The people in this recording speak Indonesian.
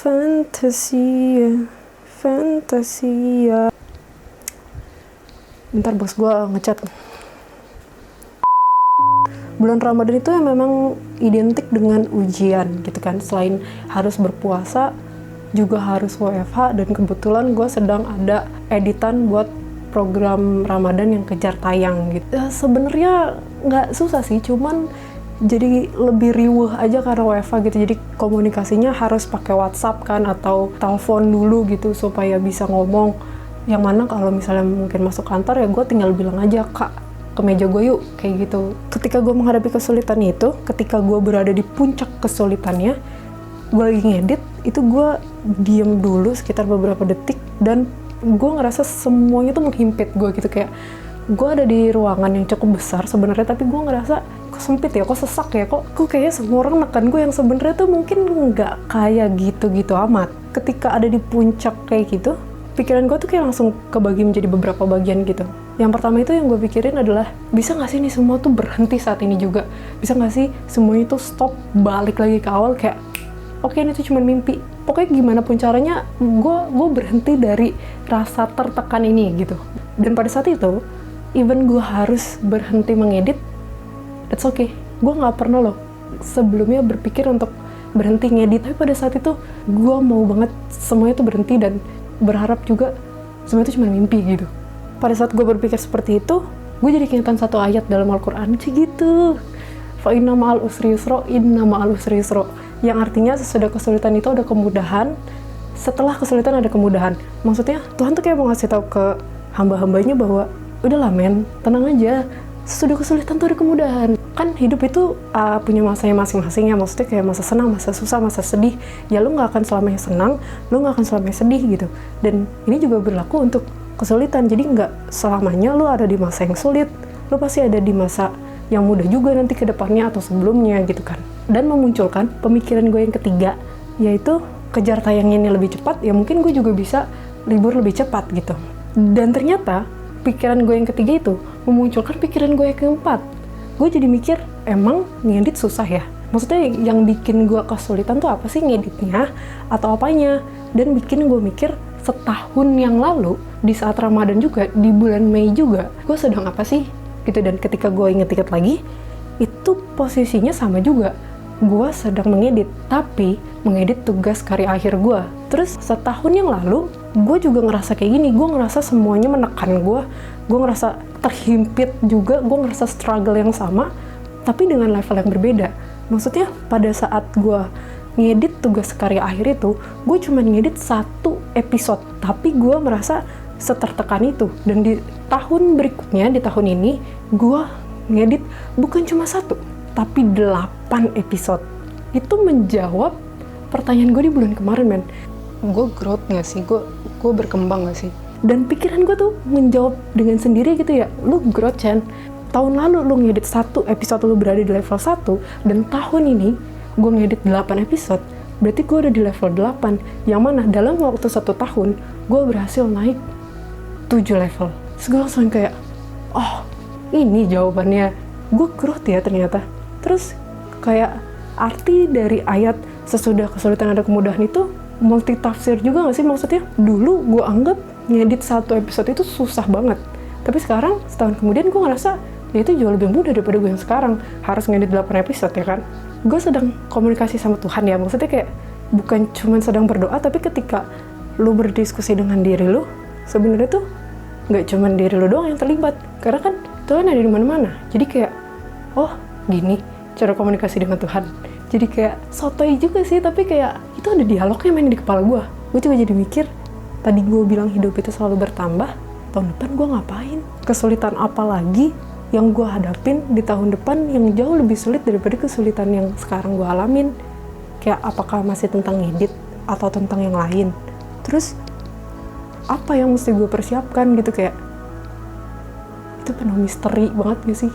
Fantasia, Fantasia. Bentar, bos gue ngechat. Bulan Ramadan itu memang identik dengan ujian gitu kan. Selain harus berpuasa, juga harus WFH, dan kebetulan gue sedang ada editan buat program Ramadan yang kejar tayang gitu. Ya, sebenarnya nggak susah sih, cuman jadi lebih riuh aja karena WFH gitu. Jadi komunikasinya harus pakai WhatsApp kan, atau telepon dulu gitu supaya bisa ngomong. Yang mana kalau misalnya mungkin masuk kantor ya gue tinggal bilang aja, Kak, ke meja gue yuk, kayak gitu. Ketika gue menghadapi kesulitan itu, ketika gue berada di puncak kesulitannya, gue lagi ngedit, itu gue diem dulu sekitar beberapa detik, dan gue ngerasa semuanya tuh menghimpit gue gitu. Kayak gue ada di ruangan yang cukup besar sebenarnya, tapi gue ngerasa kok sempit ya, kok sesak ya, kok kayaknya semua orang nekan gue yang sebenarnya tuh mungkin nggak kayak gitu-gitu amat. Ketika ada di puncak kayak gitu, pikiran gue tuh kayak langsung kebagi menjadi beberapa bagian gitu. Yang pertama itu yang gue pikirin adalah, bisa nggak sih ini semua tuh berhenti saat ini juga? Bisa nggak sih semuanya tuh stop, balik lagi ke awal, kayak oke, ini tuh cuma mimpi. Pokoknya gimana pun caranya, gue berhenti dari rasa tertekan ini gitu. Dan pada saat itu, even gue harus berhenti mengedit, that's okay. Gue nggak pernah loh sebelumnya berpikir untuk berhenti ngedit. Tapi pada saat itu, gue mau banget semuanya tuh berhenti, dan berharap juga semuanya itu cuma mimpi gitu. Pada saat gue berpikir seperti itu, gue jadi keingetan satu ayat dalam Al-Quran gitu. Fa inna ma'al usri yusra, inna ma'al usri yusra. Yang artinya sesudah kesulitan itu ada kemudahan, setelah kesulitan ada kemudahan. Maksudnya Tuhan tuh kayak mau ngasih tahu ke hamba-hambanya bahwa udahlah men, tenang aja, sesudah kesulitan tuh ada kemudahan. Kan hidup itu punya masanya masing-masing ya, maksudnya kayak masa senang, masa susah, masa sedih. Ya lu gak akan selamanya senang, lu gak akan selamanya sedih gitu. Dan ini juga berlaku untuk kesulitan, jadi gak selamanya lu ada di masa yang sulit, lu pasti ada di masa yang mudah juga nanti ke depannya atau sebelumnya gitu kan. Dan memunculkan pemikiran gue yang ketiga, yaitu kejar tayangnya ini lebih cepat, ya mungkin gue juga bisa libur lebih cepat gitu. Dan ternyata pikiran gue yang ketiga itu memunculkan pikiran gue yang keempat. Gue jadi mikir, emang ngedit susah ya? Maksudnya yang bikin gue kesulitan tuh apa sih, ngeditnya atau apanya? Dan bikin gue mikir, setahun yang lalu di saat Ramadan juga, di bulan Mei juga, gue sedang apa sih gitu. Dan ketika gue inget-inget lagi, itu posisinya sama juga, gue sedang mengedit, tapi mengedit tugas karya akhir gue. Terus setahun yang lalu, gue juga ngerasa kayak gini, gue ngerasa semuanya menekan gue ngerasa terhimpit juga, gue ngerasa struggle yang sama, tapi dengan level yang berbeda. Maksudnya pada saat gue ngedit tugas karya akhir itu, gue cuma ngedit 1 episode, tapi gue merasa setertekan itu. Dan di tahun berikutnya, di tahun ini, gue ngedit bukan cuma 1, tapi 8 episode. Itu menjawab pertanyaan gue di bulan kemarin, men. Gue growth gak sih? Gue berkembang gak sih? Dan pikiran gue tuh menjawab dengan sendiri gitu ya, lu growth, Chan. Tahun lalu lu ngedit 1 episode, lu berada di level 1, dan tahun ini gue ngedit 8 episode, berarti gue udah di level 8, yang mana dalam waktu 1 tahun, gue berhasil naik 7 level. Terus gue langsung kayak, oh ini jawabannya, gue growth ya ternyata. Terus kayak arti dari ayat sesudah kesulitan ada kemudahan itu multi tafsir juga gak sih? Maksudnya dulu gue anggap ngedit 1 episode itu susah banget, tapi sekarang setahun kemudian gue ngerasa ya itu jauh lebih mudah daripada gue yang sekarang harus ngedit 8 episode ya kan. Gue sedang komunikasi sama Tuhan ya, maksudnya kayak bukan cuma sedang berdoa, tapi ketika lu berdiskusi dengan diri lu, sebenarnya tuh nggak cuma diri lu doang yang terlibat, karena kan Tuhan ada di mana-mana. Jadi kayak, oh gini cara komunikasi dengan Tuhan. Jadi kayak sotoy juga sih, tapi kayak itu ada dialognya main di kepala gue. Gue juga jadi mikir, tadi gue bilang hidup itu selalu bertambah, tahun depan gue ngapain? Kesulitan apa lagi yang gue hadapin di tahun depan yang jauh lebih sulit daripada kesulitan yang sekarang gue alamin? Kayak apakah masih tentang ngedit atau tentang yang lain? Terus apa yang mesti gue persiapkan gitu, kayak itu penuh misteri banget gak sih?